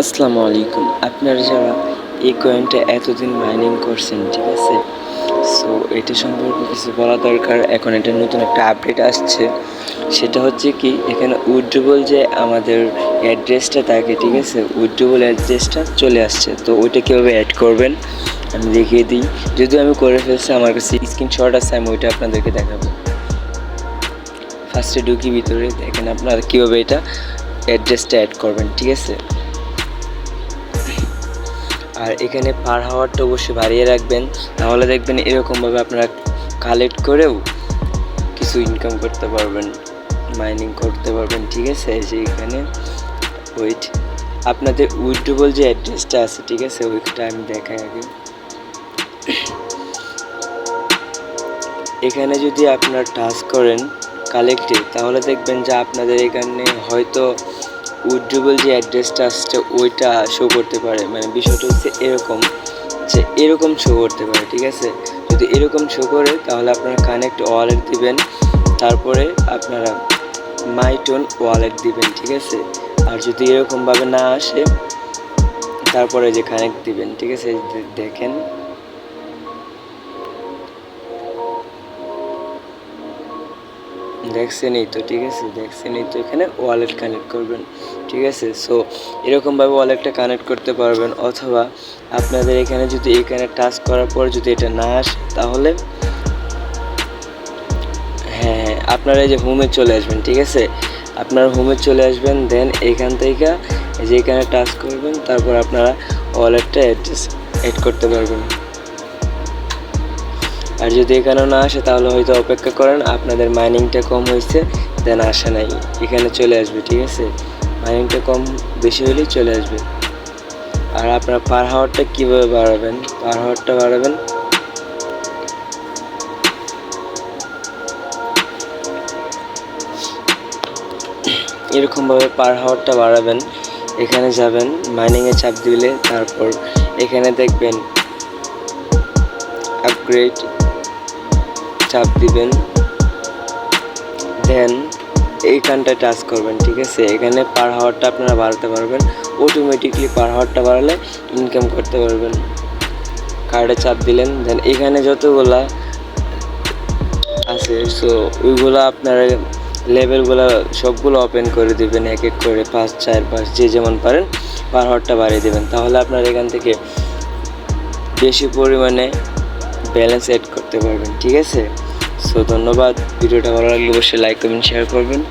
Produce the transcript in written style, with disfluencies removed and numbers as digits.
আসসালামু আলাইকুম। আপনারা যারা এই কয়েনটা এতদিন মাইনিং করছেন, ঠিক আছে? সো এটা সম্পর্কে কিছু বলা দরকার। এখন এটা নতুন একটা আপডেট আসছে। সেটা হচ্ছে কি, এখানে উইথড্রবল যে আমাদের অ্যাড্রেসটা থাকে, ঠিক আছে? উইথড্রবল অ্যাড্রেসটা চলে আসছে। তো ওইটা কীভাবে অ্যাড করবেন আমি দেখিয়ে দিই। যদিও আমি করে ফেলছি, আমার কাছে স্ক্রিনশট আছে, আমি ওইটা আপনাদেরকে দেখাবো। ফার্স্টে ঢুকি ভিতরে, দেখেন আপনারা কীভাবে এটা অ্যাড্রেসটা অ্যাড করবেন, ঠিক আছে? আর এখানে পার হাওয়ারটা অবশ্যই বাড়িয়ে রাখবেন, তাহলে দেখবেন এরকমভাবে আপনারা কালেক্ট করেও কিছু ইনকাম করতে পারবেন, মাইনিং করতে পারবেন, ঠিক আছে? যে এখানে ওয়েট, আপনাদের উইথড্রবল যে অ্যাড্রেসটা আছে, ঠিক আছে, ওইটা আমি দেখাই আগে। এখানে যদি আপনারা টাচ করেন কালেক্টে, তাহলে দেখবেন যে আপনাদের এখানে হয়তো উইথড্রবল যে অ্যাড্রেসটা আসছে ওইটা শো করতে পারে। মানে বিষয়টা হচ্ছে এরকম, যে এরকম শো করতে পারে, ঠিক আছে? যদি এরকম শো করে তাহলে আপনারা কানেক্ট ওয়ালেট দিবেন, তারপরে আপনারা মাইটোন ওয়ালেট দিবেন, ঠিক আছে? আর যদি এরকমভাবে না আসে তারপরে যে কানেক্ট দিবেন, ঠিক আছে? দেখেন দেখছেনই তো, ঠিক আছে? দেখছেনই তো, এখানে ওয়ালেট কানেক্ট করবেন, ঠিক আছে? সো এরকমভাবে ওয়ালেটটা কানেক্ট করতে পারবেন। অথবা আপনাদের এখানে যদি এখানে টাচ করার পর যদি এটা না আসে, তাহলে হ্যাঁ, আপনারা এই যে হোমে চলে আসবেন, ঠিক আছে? আপনারা হোমে চলে আসবেন, দেন এইখান থেকে এই যে এখানে টাচ করবেন, তারপর আপনারা ওয়ালেটটা অ্যাড করতে পারবেন। আর যদি এখানেও না আসে তাহলে হয়তো অপেক্ষা করেন, আপনাদের মাইনিংটা কম হয়েছে, দেন আসে নাই, এখানে চলে আসবে, ঠিক আছে? মাইনিংটা কম বেশি হলেই চলে আসবে। আর আপনার পার হাওয়ারটা কীভাবে বাড়াবেন? পার হাওয়ারটা বাড়াবেন এরকমভাবে, পার হাওয়ারটা বাড়াবেন। এখানে যাবেন, মাইনিংয়ে চাপ দিলে, তারপর এখানে দেখবেন আপগ্রেড, চাপ দিবেন, দেন এইখানটায় টাচ করবেন, ঠিক আছে? এখানে পার হাওয়ারটা আপনারা বাড়াতে পারবেন। অটোমেটিকলি পার হাওয়ারটা বাড়ালে ইনকাম করতে পারবেন। কার্ডে চাপ দিলেন, দেন এখানে যতগুলা আছে সো ওইগুলো আপনারা লেভেলগুলো সবগুলো ওপেন করে দিবেন, এক এক করে 5, 4, 5 যে যেমন পারেন পার হাওয়ারটা বাড়িয়ে দেবেন। তাহলে আপনারা এখান থেকে বেশি পরিমাণে ব্যালেন্স অ্যাড করতে পারবেন, ঠিক আছে? সো ধন্যবাদ। ভিডিওটা ভালো লাগলে অবশ্যই লাইক কমেন্ট শেয়ার করবেন।